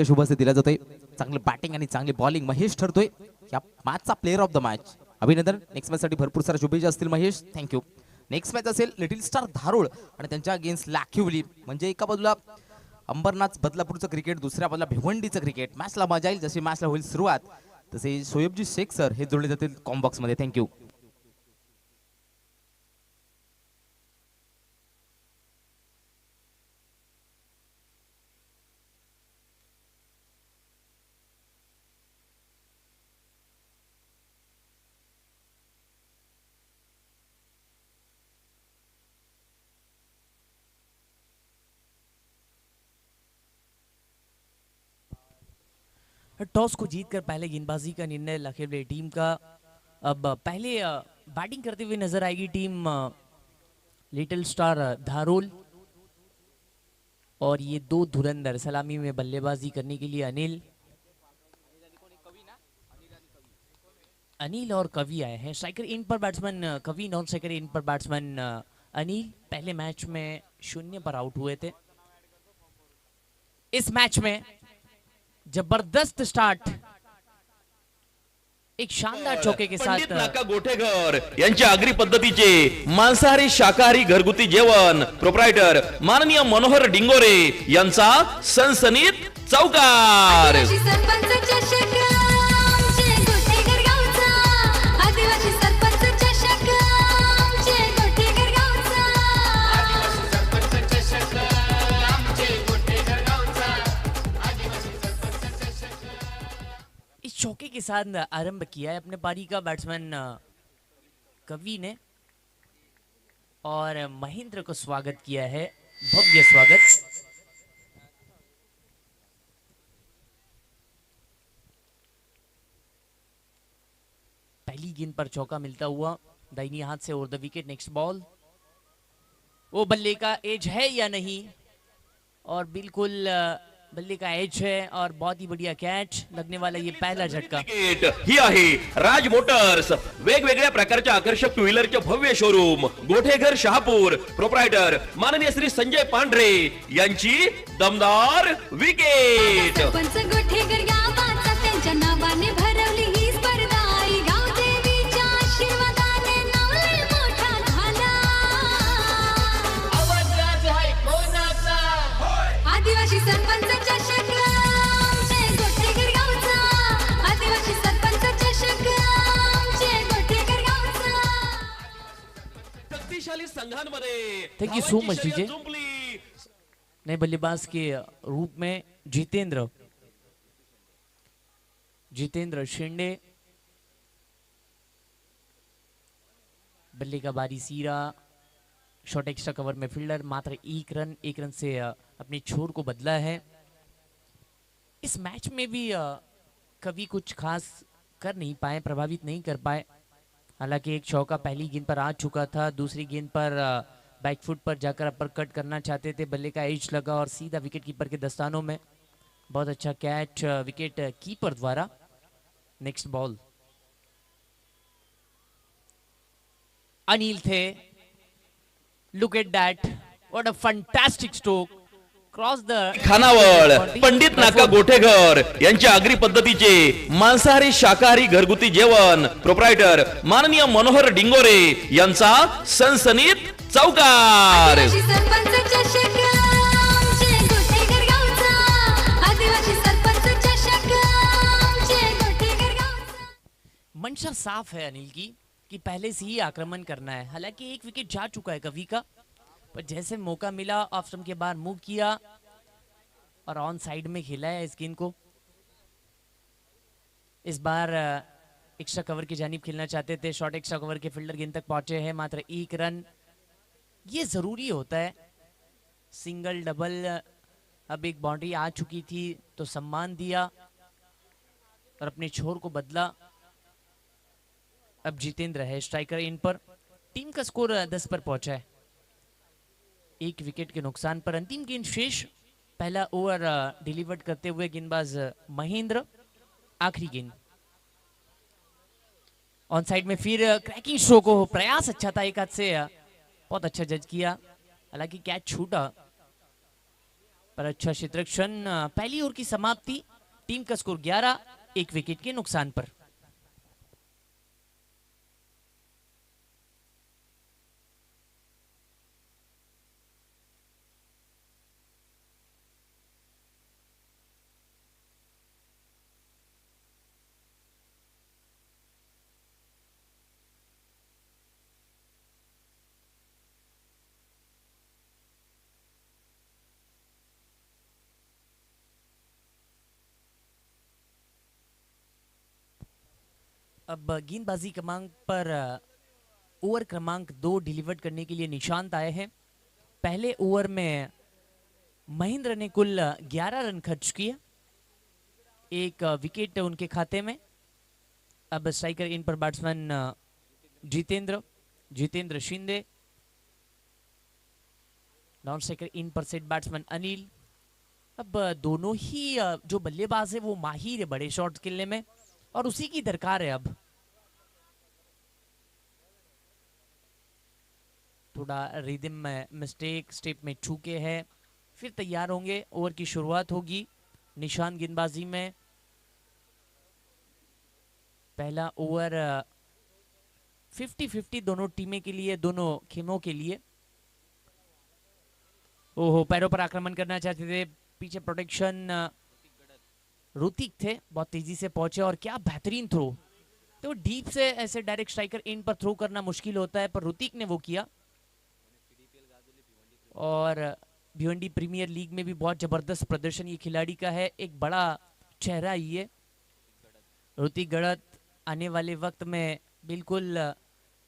शुभ से दिला जातोय. चांगली बॅटिंग आणि चांगली बॉलिंग महेश ठरतोय या मॅचचा प्लेअर ऑफ द मॅच. अभिनंदन. नेक्स्ट मॅच साठी भरपूर सारा शुभेच्छा असतील महेश. थँक्यू. नेक्स्ट मॅच असेल लिटिल स्टार धारोळ आणि त्यांच्या अगेन्स्ट लाखिवली. म्हणजे एका बाजूला अंबरनाथ बदलापूरचं क्रिकेट, दुसऱ्या बाजूला भिवंडीचं क्रिकेट. मॅचला मजा येईल. जशी मॅचला होईल सुरुवात तसे शोएबजी शेख सर हे जोडले जातील कॉम्बॉक्स मध्ये. थँक्यू. टॉस को जीतकर पहले गेंदबाजी का निर्णय लखनऊ टीम का. अब पहले बैटिंग करते हुए नजर आएगी टीम लिटिल स्टार धारोल. और ये दो धुरंधर सलामी में बल्लेबाजी करने के लिए अनिल और कवि आए हैं. स्ट्राइकर इन पर बैट्समैन कवि, नॉन स्ट्राइकर इन पर बैट्समैन अनिल. पहले मैच में 0 पर आउट हुए थे. इस मैच में जबरदस्त स्टार्ट, एक शानदार चौके के साथ नाका गोठेघर यांच्या आगरी पद्धतीचे मांसाहारी शाकाहारी घरगुती जेवण प्रोप्रायटर माननीय मनोहर डिंगोरे यांचा सनसनीत चौकार. चौके के साथ आरंभ किया है अपने पारी का बैट्समैन कवि ने, और महेंद्र को स्वागत किया है. भव्य स्वागत. पहली गेंद पर चौका मिलता हुआ दाहिनी हाथ से over the wicket. Next ball. वो बल्ले का एज है या नहीं, और बिल्कुल बल्ले का एज है और बहुत ही बढ़िया कैच लगने वाला. ये पहला झटका. ही आहे राज मोटर्स, वेगवेगळ्या प्रकारच्या आकर्षक टू व्हीलरचे भव्य शोरूम, गोठेघर शहापूर. प्रोप्रायटर माननीय श्री संजय पांढरे यांची दमदार विकेट. आदिवासी सरपंच चषक आमचे गोठेघर गावचा. आदिवासी सरपंच चषक आमचे गोठेघर गावचा. शक्तिशाली संघांमध्ये thank you so much DJ. नए बल्लेबाज के रूप में जितेंद्र शिंदे. बल्ले का बारी सीरा. शॉर्ट एक्स्ट्रा कवर में फील्डर. मात्र एक रन से अपने छोर को बदला है. इस मैच में भी कभी कुछ खास कर नहीं पाए, प्रभावित नहीं कर पाए. हालांकि एक चौका पहली गेंद पर आ चुका था. दूसरी गेंद पर बैकफुट पर जाकर अपर कट करना चाहते थे. बल्ले का एज लगा और सीधा विकेट कीपर के दस्तानों में. बहुत अच्छा कैच विकेट कीपर द्वारा. Next ball. अनिल थे. Look at that. What a fantastic stroke. Cross the खानावळ पंडित नाका गोठेघर यांच्या आगरी पद्धतीचे मांसाहारी शाकाहारी घरगुती जेवण प्रोप्रायटर माननीय मनोहर डिंगोरे यांचा सनसनीत चौकार. आदिवासी सरपंच चषक आमचे गोठेघर गावचा. आदिवासी सरपंच चषक आमचे गोठेघर गावचा. मंशा साफ है अनिल की कि पहले से ही आक्रमण करना है. हालांकि एक विकेट जा चुका है कवि का, पर जैसे मौका मिला ऑफ स्टंप के बाहर मूव किया और ऑन साइड में खेला है इस गेंद को. इस बार एक्स्ट्रा कवर की जानिब खेलना चाहते थे. शॉर्ट एक्स्ट्रा कवर के फील्डर गेंद तक पहुंचे हैं. मात्र एक रन. ये जरूरी होता है. Single double. अब एक बाउंड्री आ चुकी थी तो सम्मान दिया और अपने छोर को बदला. अब जितेंद्र है स्ट्राइकर इन पर. टीम का स्कोर 10 पर पहुंचा है. एक विकेट के नुकसान पर अंतिम गेंद शेष. पहला ओवर डिलीवर्ड करते हुए गेंदबाज महेंद्र. आखिरी गेंद ऑन साइड में फिर क्रैकिंग स्ट्रोक हो. प्रयास अच्छा था एक हाथ से, बहुत अच्छा जज किया. हालांकि कैच छूटा. पर अच्छा क्षेत्ररक्षण। पहली ओवर की समाप्ति, टीम का स्कोर 11, 1 विकेट के नुकसान पर। अब गेंदबाजी क्रमांक पर ओवर क्रमांक 2 डिलीवर करने के लिए निशांत आए हैं। पहले ओवर में महेंद्र ने कुल 11 रन खर्च किए, 1 विकेट उनके खाते में। अब स्ट्राइकर इन पर batsman Jitendra Shinde, non striker इन पर सेट बैट्समैन अनिल। अब दोनों ही जो बल्लेबाज है वो माहिर है बड़े शॉट्स खेलने में, और उसी की दरकार है। अब थोड़ा रिदम में मिस्टेक, स्टेप में चूके हैं, फिर तैयार होंगे। ओवर की शुरुआत होगी निशान गेंदबाजी में। पहला ओवर 50-50 दोनों टीमें के लिए, दोनों खेमों के लिए। ओहो, पैरों पर आक्रमण करना चाहते थे, पीछे प्रोटेक्शन ऋतिक थे, बहुत तेजी से पहुंचे और क्या बेहतरीन थ्रो। तो डीप से ऐसे डायरेक्ट स्ट्राइकर इन पर थ्रो करना मुश्किल होता है, पर ऋतिक ने वो किया। और भिवंडी प्रीमियर लीग में भी बहुत जबरदस्त प्रदर्शन ये खिलाड़ी का है, एक बड़ा चेहरा ये ऋतिक गढ़त आने वाले वक्त में बिल्कुल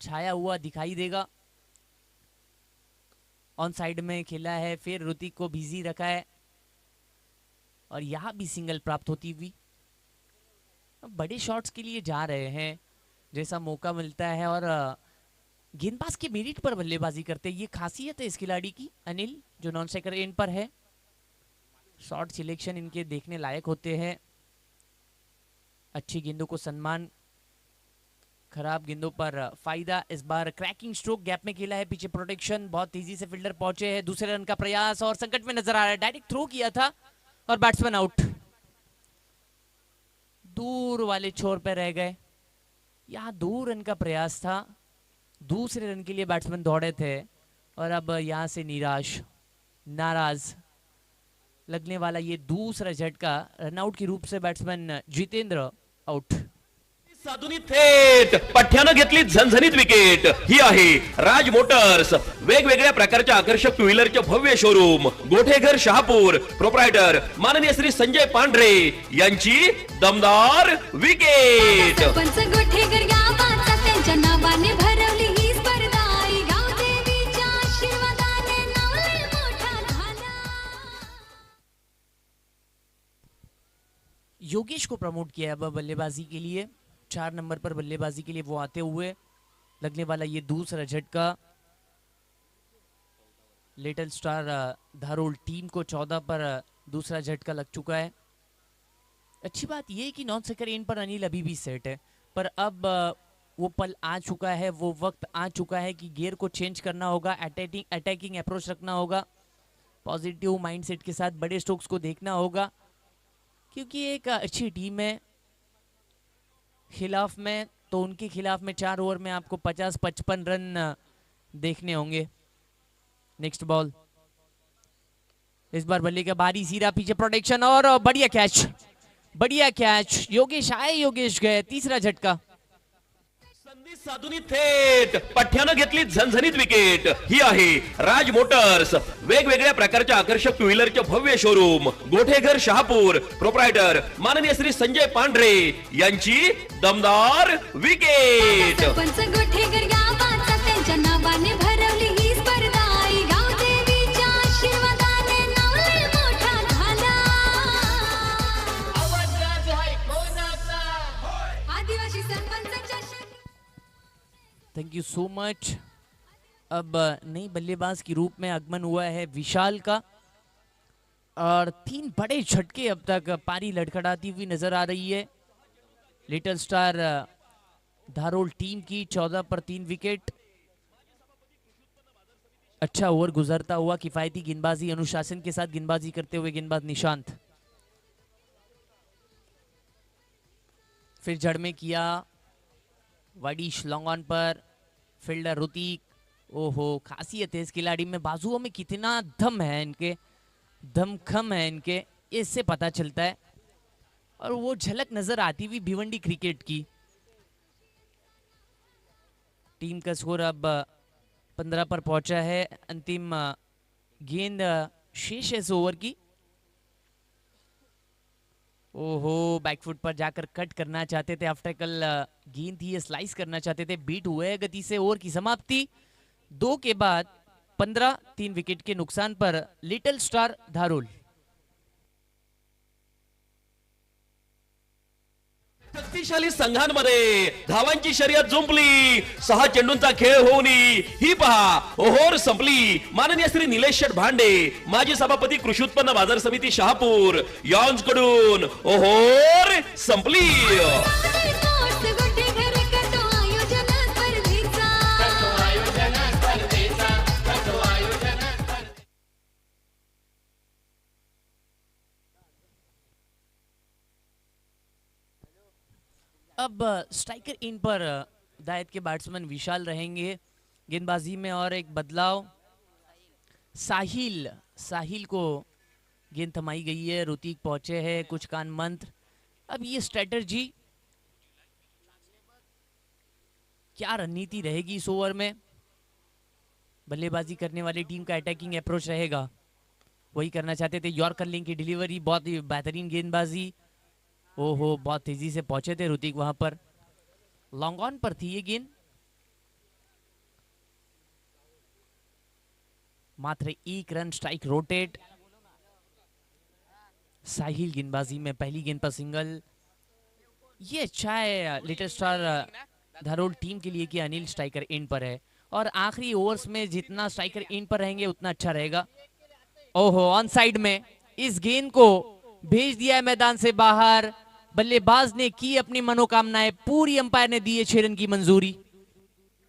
छाया हुआ दिखाई देगा। ऑन साइड में खेला है, फिर ऋतिक को बिजी रखा है और यहां भी सिंगल प्राप्त होती हुई। बड़े शॉट्स के लिए जा रहे हैं जैसा मौका मिलता है, और गेंदबाज के मेरिट पर बल्लेबाजी करते हैं, ये खासियत है इस खिलाड़ी की। अनिल जो नॉन स्ट्राइकर एंड पर है, शॉट सिलेक्शन इनके देखने लायक होते हैं। अच्छी गेंदों को सम्मान, खराब गेंदों पर फायदा। इस बार क्रैकिंग स्ट्रोक गैप में खेला है, पीछे प्रोटेक्शन, बहुत तेजी से फील्डर पहुंचे हैं। दूसरे रन का प्रयास और संकट में नजर आ रहा है, डायरेक्ट थ्रो किया था और बैट्समैन आउट, दूर वाले छोर पे रह गए। यहां 2 रन का प्रयास था, दूसरे रन के लिए बैट्समैन दौड़े थे, और अब यहां से निराश, नाराज लगने वाला ये दूसरा झटका। रनआउट के रूप से बैट्समैन जितेंद्र आउट। साधुनी थेट पठ्यानं घेतली झणझणीत विकेट। ही आहे राज मोटर्स, वेगवेगळ्या प्रकारच्या आकर्षक टू व्हीलरचे भव्य शोरूम, गोठेघर शहापूर, प्रोप्रायटर माननीय श्री संजय पांढरे यांची दमदार विकेट। सरपंच गोठेकर गावाचा त्यांच्या नावाने भरवली ही स्पर्धा, आई गाव देवीच्या आशीर्वादाने नाव लय मोठा झाला। योगेश को प्रमोट किया अब बल्लेबाजी के लिए, 4 नंबर पर बल्लेबाजी के लिए वो आते हुए। लगने वाला ये दूसरा झटका लिटिल स्टार धारोल टीम को 14 पर दूसरा झटका लग चुका है। अच्छी बात ये है कि नॉन स्ट्राइकर एंड पर अनिल अभी भी सेट है, पर अब वो पल आ चुका है, वो वक्त आ चुका है कि गियर को चेंज करना होगा, अटैकिंग अप्रोच रखना होगा, पॉजिटिव माइंडसेट के साथ बड़े स्ट्रोक्स को देखना होगा, क्योंकि एक अच्छी टीम है। खिलाफ में तो उनके खिलाफ में 4 ओवर में आपको 50-55 रन देखने होंगे। नेक्स्ट बॉल, इस बार बल्ले का बारी सीधा, पीछे प्रोटेक्शन और बढ़िया कैच, बढ़िया कैच। योगेश आए, योगेश गए, तीसरा झटका। संधी साधुनी थेट पठ्यानं घेतली झणझणीत विकेट। ही आहे राज मोटर्स, वेगवेगळ्या प्रकारच्या आकर्षक टू व्हीलरचे भव्य शोरूम, गोठेघर शहापूर, प्रोप्रायटर माननीय श्री संजय पांढरे यांची दमदार विकेट। सरपंच गोठेकर गावाचा त्यांच्या नावाने भरवली ही स्पर्धा, आई गाव देवीच्या आशीर्वादाने नाव लय मोठा झाला। आदिवासी सरपंच चषक। Thank you so much. अब नई बल्लेबाज के रूप में आगमन हुआ है विशाल का, और 3 बड़े झटके अब तक पारी लड़खड़ाती हुई नजर आ रही है लिटिल स्टार धारोल टीम की। 14 पर 3 विकेट, अच्छा ओवर गुजरता हुआ, किफायती गेंदबाजी, अनुशासन के साथ गेंदबाजी करते हुए गेंदबाज निशांत। फिर जड़ में किया, वाइडिश लॉन्ग ऑन पर, फील्डर ऋतिक। ओहो, खासियत है इस खिलाड़ी में, बाजुओं में कितना दम है इनके, दमखम है इनके, इससे पता चलता है। और वो झलक नजर आती हुई भिवंडी क्रिकेट की। टीम का स्कोर अब 15 पर पहुंचा है। अंतिम गेंद शेष है इस ओवर की। ओहो, बैकफुट पर जाकर कट करना चाहते थे, आफ्टर गेंद थी, ये स्लाइस करना चाहते थे, बीट हुए गति से। ओवर की समाप्ति 2 के बाद 15, 3 विकेट के नुकसान पर लिटिल स्टार धारूल। शक्तिशाली संघांमध्ये धावांची शर्यत जुंपली, 6 चेंडूंचा खेळ होऊन ही पहा ओव्हर संपली। माननीय श्री निलेश शेठ भांडे, माजी सभापती कृषी उत्पन्न बाजार समिती शहापूर यांच्याकडून ओव्हर संपली। अब स्ट्राइकर इन पर दायत के बैट्समैन विशाल रहेंगे गेंदबाजी में। और एक बदलाव, साहिल को गेंद थमाई गई है, ऋतिक पहुंचे हैं, कुछ कान मंत्र। अब ये स्ट्रेटजी, क्या रणनीति रहेगी इस ओवर में? बल्लेबाजी करने वाली टीम का अटैकिंग अप्रोच रहेगा, वही करना चाहते थे। यॉर्कर लिंक की डिलीवरी, बहुत ही बेहतरीन गेंदबाजी। ओहो, बहुत तेजी से पहुंचे थे ऋतिक वहां पर, लॉन्ग ऑन पर थी ये गेंद। मात्र 1 रन, स्ट्राइक रोटेट। साहिल गेंदबाजी में पहली गेंद पर सिंगल। ये अच्छा है लिटिल स्टार धारूल टीम के लिए कि अनिल स्ट्राइकर एंड पर है, और आखिरी ओवर्स में जितना स्ट्राइकर एंड पर रहेंगे उतना अच्छा रहेगा। ओहो, ऑन साइड में इस गेंद को भेज दिया है मैदान से बाहर। बल्लेबाज ने की अपनी मनोकामनाएं पूरी, अंपायर ने दी है 6 रन की मंजूरी।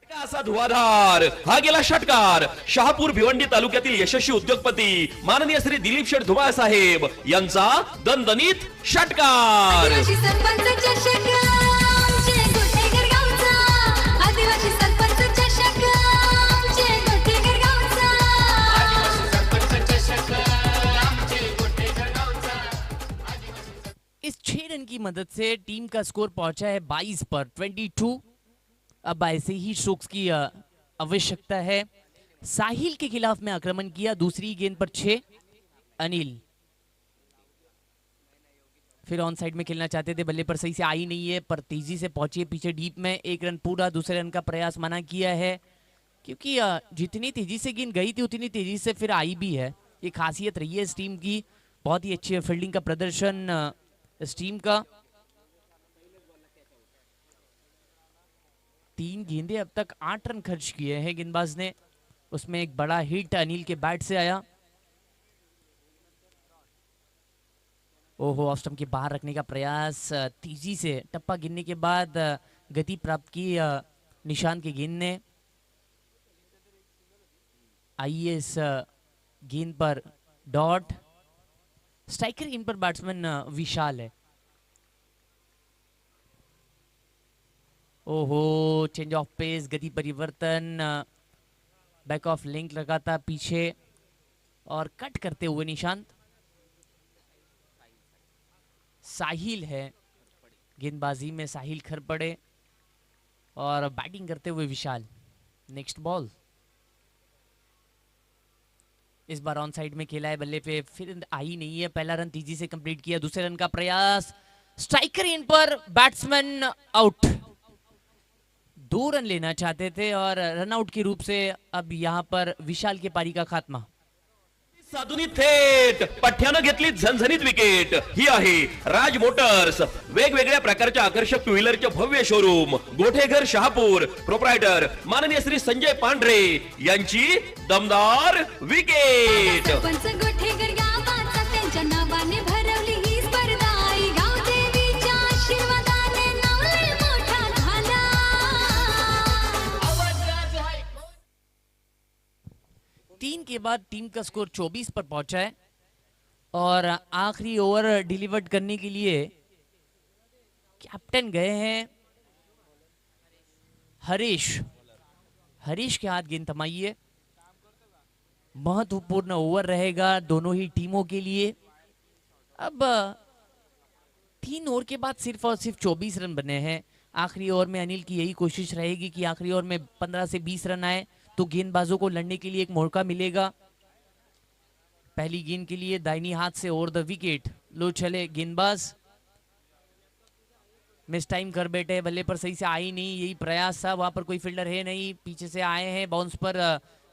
असा धुआधार हा गेला षटकार शहापूर भिवंडी तालुक्यातील यशस्वी उद्योगपती माननीय श्री दिलीप शेठ धुमाळ साहेब यांचा दणदणीत षटकार। आदिवासी सरपंच चषक आमचे गोठेघर गावचा, आदिवासी सरपंच चषक आमचे गोठेघर गावचा, आदिवासी सरपंच चषक आमचे गोठेघर गावचा। इस 6 रन की मदद से टीम का स्कोर पहुंचा है 22 पर 22। अब ऐसे ही स्ट्रोक्स की आवश्यकता है। साहिल के खिलाफ में आक्रमण किया, दूसरी गेंद पर 6 अनिल। फिर ऑन साइड में खेलना चाहते थे, बल्ले पर सही से आई नहीं है, पर तेजी से पहुंची पीछे डीप में। 1 रन पूरा, दूसरे रन का प्रयास मना किया है, क्योंकि जितनी तेजी से गेंद गई थी उतनी तेजी से फिर आई भी है। ये खासियत रही है इस टीम की, बहुत ही अच्छी फील्डिंग का प्रदर्शन इस टीम का। 3 गेंदे अब तक 8 रन खर्च किए हैं गेंदबाज ने, उसमें एक बड़ा हिट अनिल के बैट से आया। ओहो, ऑफ स्टंप के बाहर रखने का प्रयास, तेजी से टप्पा गिरने के बाद गति प्राप्त की निशांत के गेंद ने। आइए इस गेंद पर डॉट। स्ट्राइकर इन पर बैट्समैन विशाल है। ओहो, चेंज ऑफ पेस, गति परिवर्तन, बैक ऑफ लिंक लगाता पीछे और कट करते हुए निशांत। साहिल है गेंदबाजी में, साहिल खर पड़े और बैटिंग करते हुए विशाल। नेक्स्ट बॉल, इस बार ऑन साइड में खेला है, बल्ले पे फिर आई नहीं है। पहला रन तेजी से कंप्लीट किया, दूसरे रन का प्रयास, स्ट्राइकर इन पर बैट्समैन आउट। 2 रन लेना चाहते थे और रन आउट के रूप से अब यहां पर विशाल के पारी का खात्मा। साधुनी थेट पठ्यानं घेतली झणझणीत विकेट। ही आहे राज मोटर्स, वेगवेगळ्या प्रकारच्या आकर्षक टू व्हीलरचे भव्य शोरूम, गोठेघर शहापूर, प्रोप्रायटर माननीय श्री संजय पांढरे यांची दमदार विकेट। सरपंच गोठेघर गावाचा त्यांच्या नावाने भरवली ही स्पर्धा, आई गाव देवीच्या आशीर्वादाने नाव लय मोठा झाला। के बाद टीम का स्कोर 24 पर पहुंचा है और आखिरी ओवर डिलीवर्ड करने के लिए कैप्टन गए हैं हरीश। हरीश के हाथ गेंद थमाई है। महत्वपूर्ण ओवर रहेगा दोनों ही टीमों के लिए। अब 3 ओवर के बाद सिर्फ और सिर्फ 24 रन बने हैं। आखिरी ओवर में अनिल की यही कोशिश रहेगी कि आखिरी ओवर में 15 से 20 रन आए तो गेंदबाजों को लड़ने के लिए एक मौका मिलेगा। पहली गेंद के लिए दाहिनी हाथ से ओवर द विकेट, लो चले गेंदबाज, मिस टाइम कर बैठे, बल्ले पर सही से आई नहीं, यही प्रयास था, वहां पर कोई फील्डर है नहीं, पीछे से आए हैं, बाउंस पर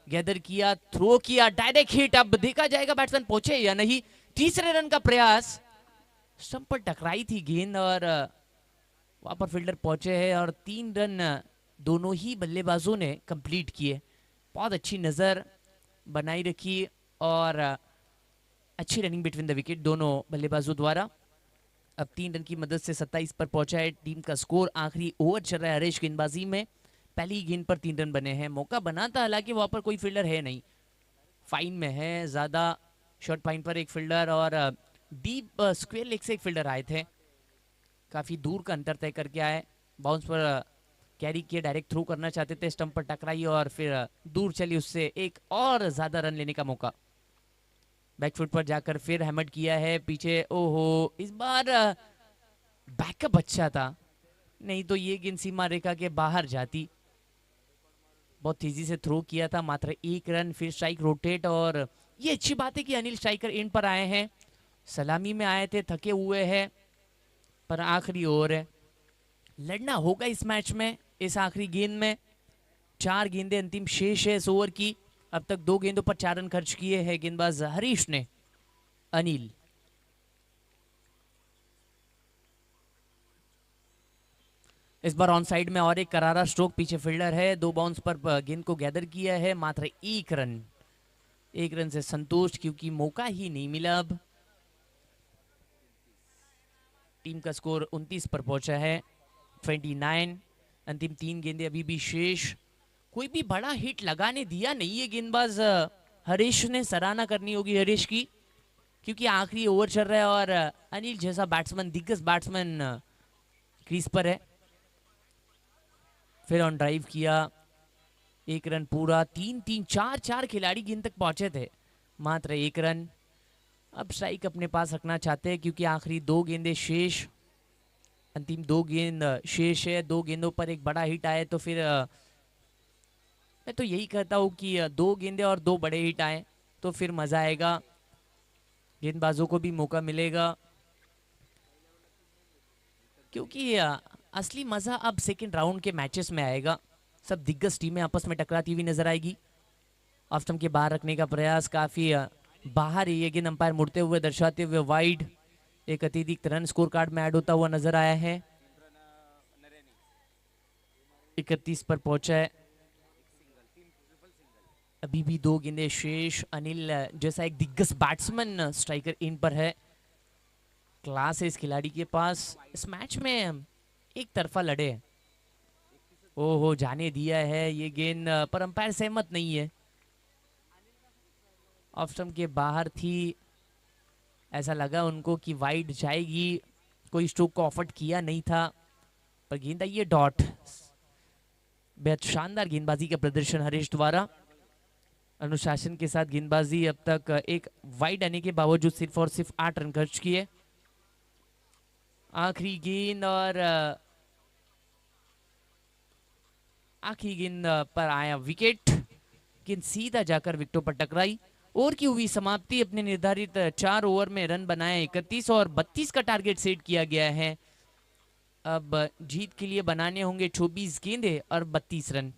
गैदर किया, थ्रो किया, डायरेक्ट हिट। अब देखा जाएगा बैट्समैन पहुंचे या नहीं। तीसरे रन का प्रयास, स्टंप पर टकराई थी गेंद और वहां पर फील्डर पहुंचे हैं और 3 रन दोनों ही बल्लेबाजों ने कंप्लीट किए। बहुत अच्छी नजर बनाई रखी और अच्छी रनिंग बिटवीन द विकेट दोनों बल्लेबाजों द्वारा। अब 3 रन की मदद से 27 पर पहुंचा है टीम का स्कोर। आखिरी ओवर चल रहा है हरीश गेंदबाजी में। पहली गेंद पर 3 रन बने हैं। मौका बना था, हालांकि वहां पर कोई फील्डर है नहीं, फाइन में है ज्यादा, शॉर्ट फाइन पर एक फील्डर और डीप स्क्वायर लेग से एक फील्डर आए थे, काफी दूर का अंतर तय करके आए, बाउंस पर कैरी किए, डायरेक्ट थ्रो करना चाहते थे, स्टंप पर टकराई और फिर दूर चली, उससे एक और ज्यादा रन लेने का मौका। बैकफुट पर जाकर फिर हैमर किया है पीछे, ओहो इस बार बैकअप अच्छा था, नहीं तो ये गेंद सीमा रेखा के बाहर जाती। बहुत तेजी से थ्रो किया था, मात्र 1 रन, फिर स्ट्राइक रोटेट। और ये अच्छी बात है कि अनिल स्ट्राइकर एंड पर आए हैं, सलामी में आए थे, थके हुए हैं, पर आखिरी ओवर है, लड़ना होगा इस मैच में। इस आखिरी गेंद में 4 गेंदें अंतिम शेष है इस ओवर की। अब तक 2 गेंदों पर 4 रन खर्च किए हैं गेंदबाज हरीश ने। अनिल इस बार ऑन साइड में और एक करारा स्ट्रोक, पीछे फील्डर है, 2 बाउंस पर गेंद को गैदर किया है, मात्र 1 रन। 1 रन से संतुष्ट क्योंकि मौका ही नहीं मिला। अब टीम का स्कोर 29 पर पहुंचा है, 29। अंतिम 3 गेंदें अभी भी शेष। कोई भी बड़ा हिट लगाने दिया नहीं है गेंदबाज हरीश ने, सराहना करनी होगी हरीश की, क्योंकि आखिरी ओवर चल रहा है और अनिल जैसा बैट्समैन, दिग्गज बैट्समैन क्रीज पर है। फिर ऑन ड्राइव किया, 1 रन पूरा, 3-3, 4-4 खिलाड़ी गेंद तक पहुंचे थे, मात्र 1 रन। अब स्ट्राइक अपने पास रखना चाहते हैं क्योंकि आखिरी 2 गेंदें शेष, अंतिम 2 गेंद शेष है। 2 गेंदों पर एक बड़ा हिट आए तो फिर मैं तो यही कहता हूँ कि 2 गेंदें और 2 बड़े हिट आए तो फिर मजा आएगा, गेंदबाजों को भी मौका मिलेगा, क्योंकि असली मजा अब सेकंड राउंड के मैचेस में आएगा। सब दिग्गज टीमें आपस में टकराती हुई नजर आएगी। ऑफ स्टंप के बाहर रखने का प्रयास, काफी बाहर ही ये गेंद अंपायर मुड़ते हुए दर्शाते हुए वाइड। एक अतिरिक्त रन स्कोर कार्ड में ऐड होता हुआ नजर आया है। 31 पर पहुंचा है, अभी भी 2 गेंदें शेष। अनिल जैसा एक दिग्गज बैट्समैन स्ट्राइकर इन पर है, क्लास है इस खिलाड़ी के पास। इस मैच में एक तरफा लड़े, ओहो जाने दिया है ये गेंद, पर अंपायर सहमत नहीं है, ऑफ स्टंप के बाहर थी, ऐसा लगा उनको कि वाइड जाएगी, कोई स्ट्रोक को ऑफर किया नहीं था, पर गेंद आई है डॉट। बेहद शानदार गेंदबाजी का प्रदर्शन हरीश द्वारा, अनुशासन के साथ गेंदबाजी। अब तक एक वाइड आने के बावजूद सिर्फ और सिर्फ 8 रन खर्च किए। आखिरी गेंद और आखिरी गेंद पर आया विकेट, गेंद सीधा जाकर विकेटों पर टकराई। ओवर की हुई समाप्ति, अपने निर्धारित 4 ओवर में रन बनाए 31 और 32 का टारगेट सेट किया गया है। अब जीत के लिए बनाने होंगे 24 गेंदें और 32 रन।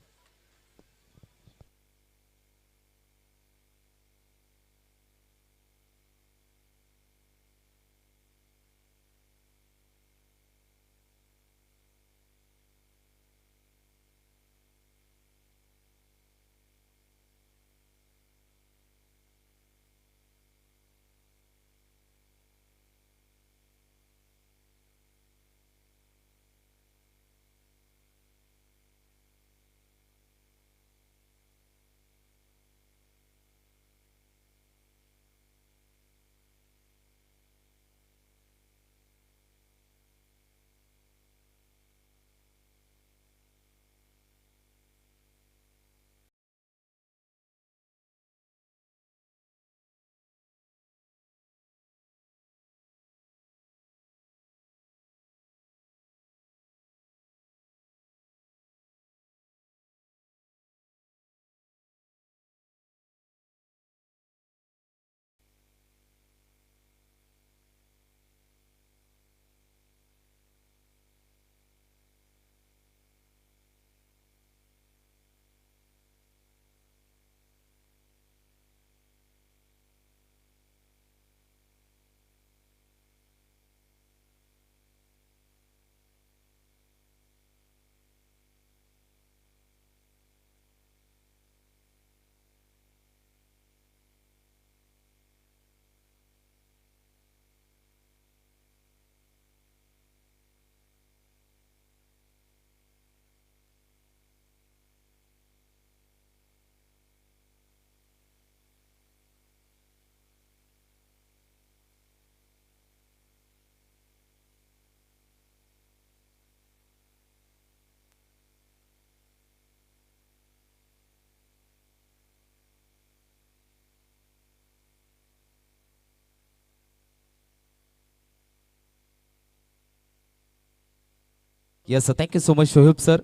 Yes thank you so much Shoaib sir.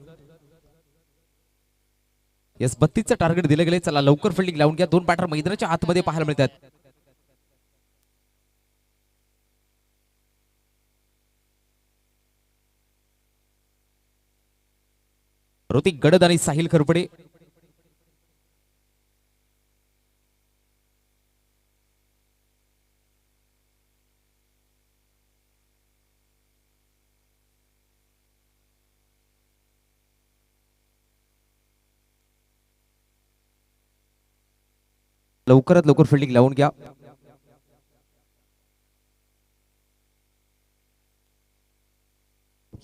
Yes 32चं टार्गेट दिलं गेले. चला लवकर फिल्डिंग लावून घ्या. दोन बॅटर मैदानाच्या आतमध्ये पाहायला मिळतात. ऋतिक गडद आणि साहिल खरपडे. लवकरात लवकर फिल्डिंग लावून घ्या.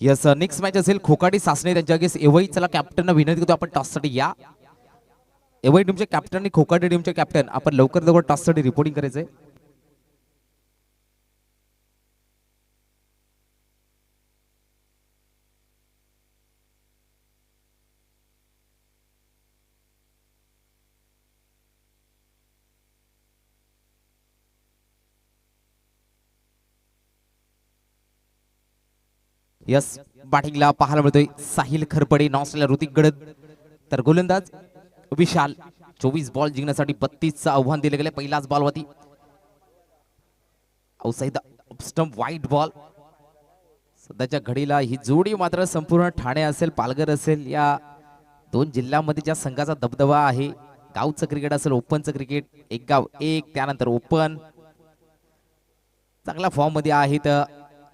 यस नेक्स्ट मॅच असेल खोकाडी सासणे त्यांच्या अगेन्स्ट एवई. चला कॅप्टनना विनंती करतो आपण टॉससाठी या. एवई टीमचे कॅप्टन आणि खोकाडी टीमचे कॅप्टन आपण लवकर लवकर टॉससाठी रिपोर्टिंग करायचंय. यस बॅटिंगला पाहायला मिळतोय साहिल खरपडे. नॉस्ट्रेलिया ऋतिक गडद. तर गोलंदाज विशाल. 24 बॉल जिंकण्यासाठी 32चं आव्हान दिले गेले. पहिलाच बॉल वरती आउटसाइड स्टंप वाईट बॉल. सध्याच्या घडीला ही जोडी मात्र संपूर्ण ठाणे असेल पालघर असेल या दोन जिल्ह्यांमध्ये ज्या संघाचा दबदबा आहे. गावचं क्रिकेट असेल ओपनचं क्रिकेट. एक गाव एक त्यानंतर ओपन चांगल्या फॉर्म मध्ये आहेत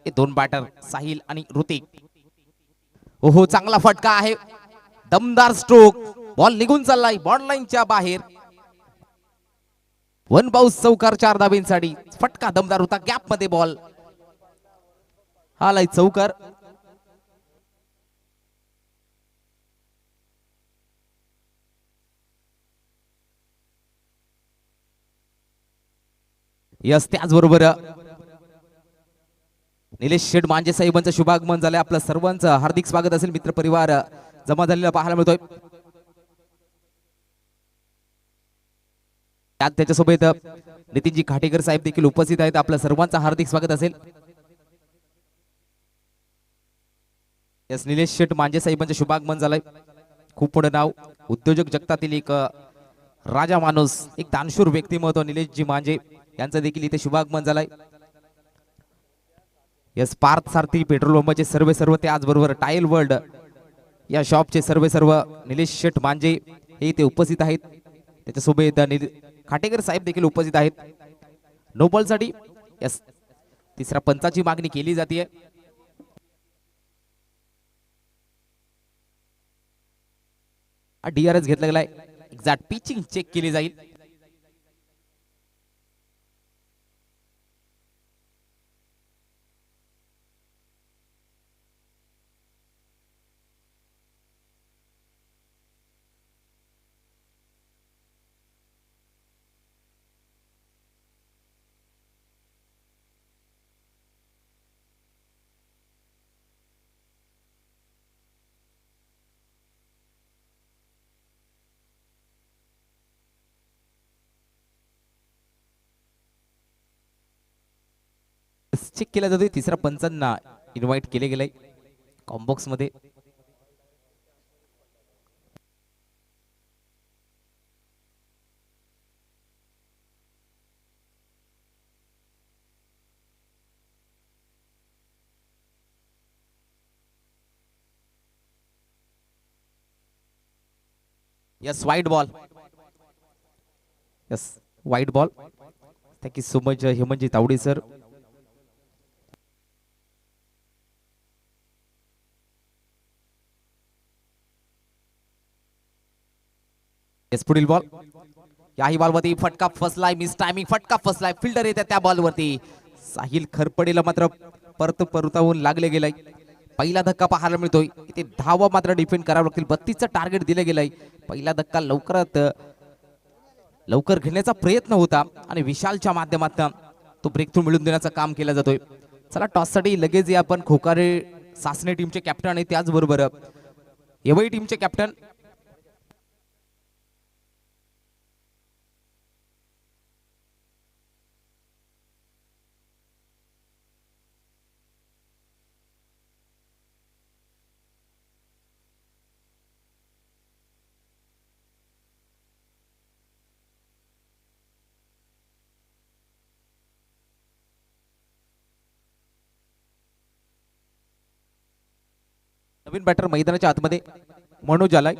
हे दोन बॅटर साहिल आणि ऋतिक. ओहो चांगला फटका आहे. दमदार स्ट्रोक. बॉल निघून चाललाय बॉल लाईनच्या बाहेर. वन बाउस चौकार 4 धाबींसाठी. फटका दमदार होता. गॅप मध्ये बॉल आलाय चौकार. यस त्याचबरोबर निलेश शेठ मांजे साहेबांचं शुभागमन झालंय. आपलं सर्वांचं हार्दिक स्वागत असेल. मित्र परिवार जमा झालेला पाहायला मिळतोय. त्याच्यासोबत नितीनजी खाटेकर साहेब देखील उपस्थित आहेत. आपलं सर्वांचं हार्दिक स्वागत असेल. यस निलेश शेठ मांजे साहेबांचं शुभागमन झालंय. खूप मोठं नाव. उद्योजक जगतातील एक राजा माणूस एक दानशूर व्यक्तिमत्व निलेशजी मांजे यांचं देखील इथे शुभागमन झालंय. यस पार्थ सारथी पेट्रोल पंपाचे सर्व त्याचबरोबर टाईल वर्ल्ड या शॉपचे सर्व निलेश शेठ मांजे हे इथे उपस्थित आहेत. त्याच्यासोबत खाटेकर साहेब देखील उपस्थित आहेत. नो बॉल साठी यस तिसऱ्या पंचाची मागणी केली जाते. DRS घेतला गेलाय. एक्झॅक्ट पिचिंग चेक केली जाईल. चेक केला जातोय. तिसऱ्या पंचांना इन्व्हाइट केले गेले कॉम्बॉक्स मध्ये. Yes white ball. Yes white ball. Thank you so much Hemantji Tawde sir. पुढील बॉल. याही बॉलवरती फटका फसलाय. मिस टायमिंग फटका फसलाय. फिल्डर येतात त्या बॉलवरती. साहिल खरपडेला मात्र परतावून लागले गेलाय. पहिला धक्का पाहायला मिळतोय. इथे धावा मात्र डिफेंड करावं लागतील. 32चं टार्गेट दिलं गेलंय. पहिला धक्का लवकर घेण्याचा प्रयत्न होता आणि विशालच्या माध्यमातून तो ब्रेक थ्रू मिळवून देण्याचं काम केलं जातोय. चला टॉस साठी लगेच आपण खोकारे सासणे टीमचे कॅप्टन आणि त्याचबरोबर एवई टीमचे कॅप्टन नवीन बॅटर मैदानाच्या आतमध्ये मनोज आलाय.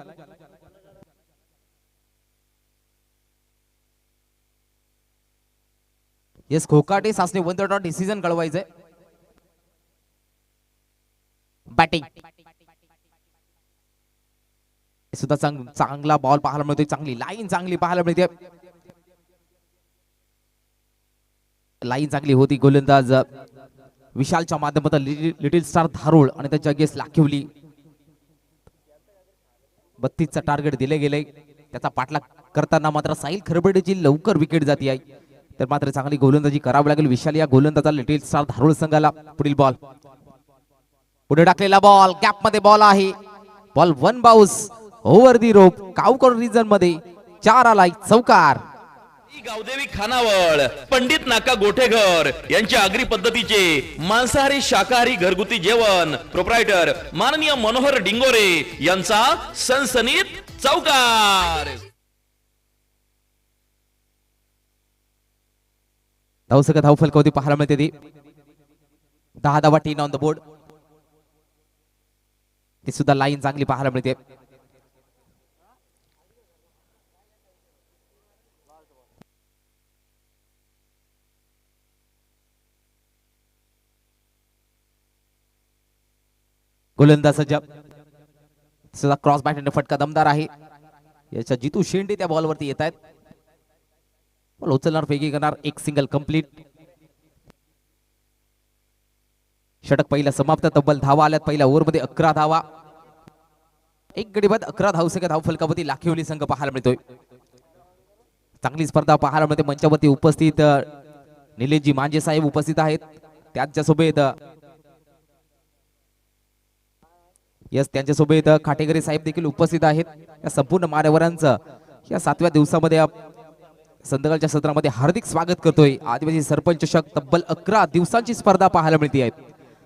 Yes खोकाटे Sasane 1 dot decision कळवायचंय. Batting सुद्धा चांगला बॉल पाहायला मिळतोय. चांगली लाईन चांगली पाहायला मिळते. लाईन चांगली होती. गोलंदाज विशालच्या माध्यमातून लिटिल स्टार धारूळ आणि त्यांच्या गेस लाखिवली 32चा टार्गेट दिले गेले. त्याचा पाठलाग करताना मात्र साहिल खरबडेची लवकर विकेट जाती आहे. तर मात्र चांगली गोलंदाजी करावी लागेल विशाल या गोलंदाजा लिटिल स्टार धारूळ संघाला. पुढील बॉल पुढे टाकलेला बॉल गॅप मध्ये बॉल आहे. Ball 1 bounce over the rope. Cow corner region मध्ये 4 आलाय. चौकार. गावदेवी खानावळ पंडित नाका गोठेघर यांच्या आगरी पद्धतीचे मांसाहारी शाकाहारी घरगुती जेवण प्रोप्रायटर माननीय मनोहर डिंगोरे यांचा सनसनीत चौकार. धावसंख्या धाव फलकावती पाहायला मिळते ती 10 धावा टीन ऑन द बोर्ड. ती सुद्धा लाईन चांगली पाहायला मिळते. गोलंदाज सज्ज सुद्धा क्रॉस बॅट फटका दमदार आहे. याच्या जितू शेंडे त्या बॉलवरती येत आहेत. बॉल उचलणार फेकी करणार. एक सिंगल कंप्लीट. षटक पहिला समाप्त. तब्बल धावा आल्यात पहिल्या ओव्हरमध्ये 11 धावा. एक गडी बाद 11 धावसंख्या धाव फलकावरती लाखिवली संघ पाहायला मिळतोय. चांगली स्पर्धा पाहायला मिळते. मंचावरती उपस्थित निलेशजी मांजे साहेब उपस्थित आहेत. त्यांच्यासोबत त्यांच्यासोबत खाटेकरी साहेब देखील उपस्थित आहेत. या संपूर्ण मान्यवरांचं या 7व्या दिवसामध्ये संध्याकाळच्या सत्रामध्ये हार्दिक स्वागत करतोय. आदिवासी सरपंच चषक तब्बल 11 दिवसांची स्पर्धा पाहायला मिळते आहे.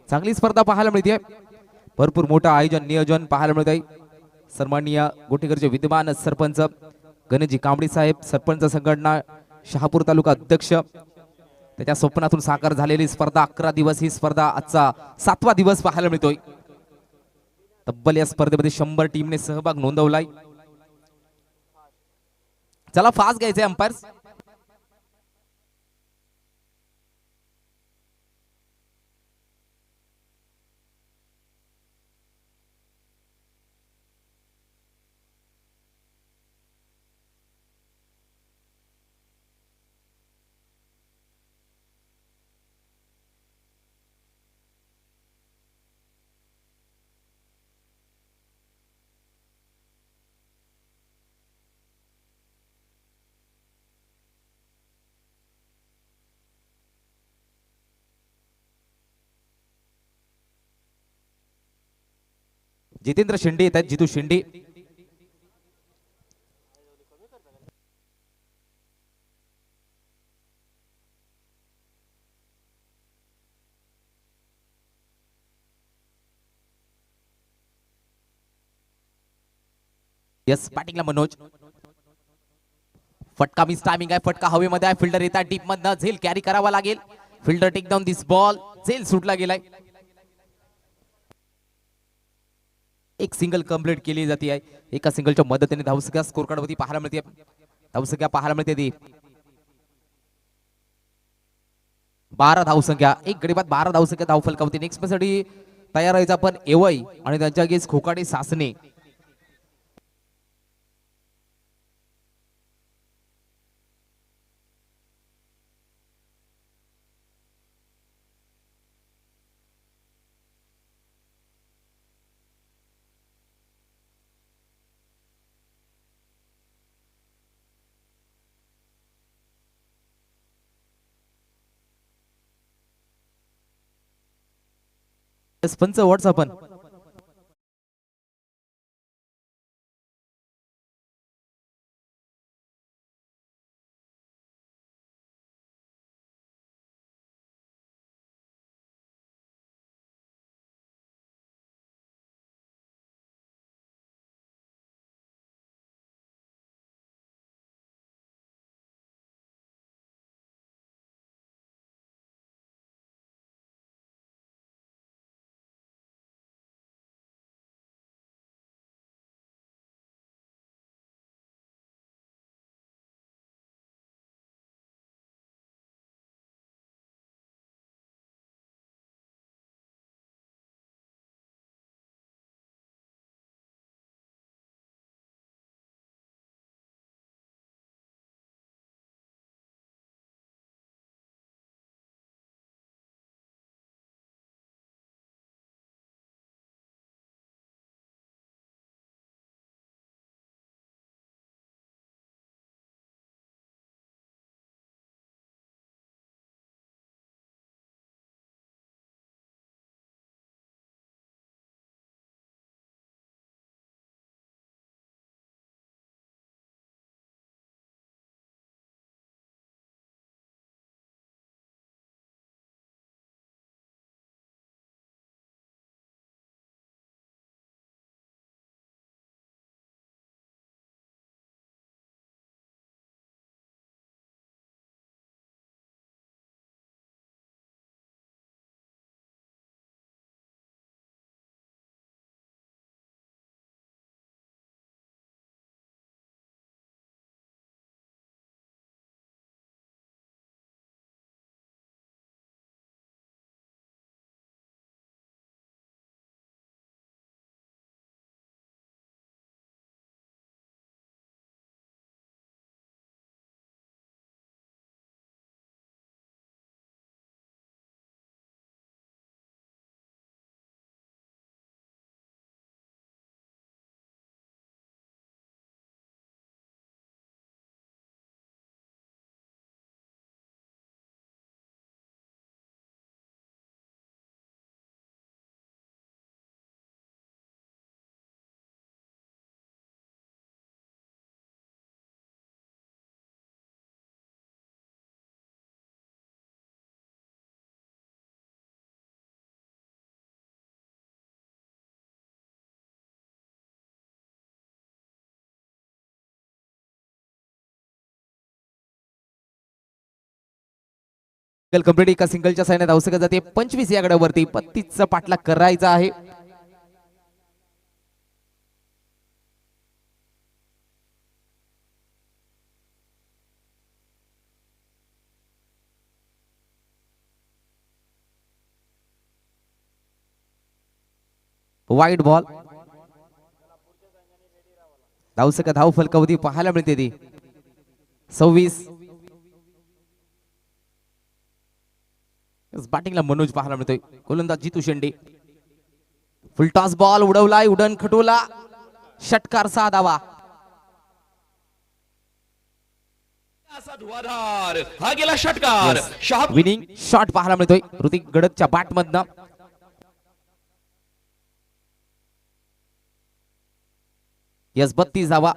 चांगली स्पर्धा पाहायला मिळते. भरपूर मोठं आयोजन नियोजन पाहायला मिळत आहे. सन्माननीय गोटेघरचे विद्यमान सरपंच गणेशजी कांबडी साहेब, सरपंच संघटना शहापूर तालुका अध्यक्ष, त्याच्या स्वप्नातून साकार झालेली स्पर्धा 11 दिवस. ही स्पर्धा आजचा 7वा दिवस पाहायला मिळतोय. तब्बल या स्पर्धेमध्ये 100 टीमने सहभाग नोंदवलाय. चला फास्ट घ्यायचंय अंपायर्स. जितेंद्र शेंडे येत आहेत. जितू शेंडे यस बॅटिंगला मनोज. फटका मिस टायमिंग आहे. फटका हवेमध्ये आहे. फिल्डर येतात डीप मधनं. झेल कॅरी करावा लागेल. Fielder take down this ball. झेल सुटला गेलाय. एक सिंगल कंप्लीट केली जाते आहे. एका सिंगलच्या मदतीने धावसंख्या स्कोर कार्ड वरती पाहायला मिळते. धावसंख्या पाहायला मिळते ती 12 धावसंख्या. एक गडी बाद 12 धावसंख्या धाव फलकावती. नेक्स्ट साठी तयार व्हायचा पण एवई आणि त्यांच्या गेस खोकाडे सासने. पंच व्हॉट्सअप कंप्लीट एका सिंगलच्या साईने धावसक जाते 25 या गड्यावरती 32चा पाठलाग करायचा आहे. White ball. धावसक धाव फलकावधी पाहायला मिळते ती 26. बॅटिंगला मनोज पाहायला मिळतोय. गोलंदाज जितू शेंडे. फुलटॉस बॉल उडवलाय, उडन खटोला, षटकार साधावा. असा धुवाधार हा गेला षटकार. शहापूर विनिंग शॉट पाहायला मिळतोय ऋतिक गडदच्या बॅट मधनं. यस 32 धावा.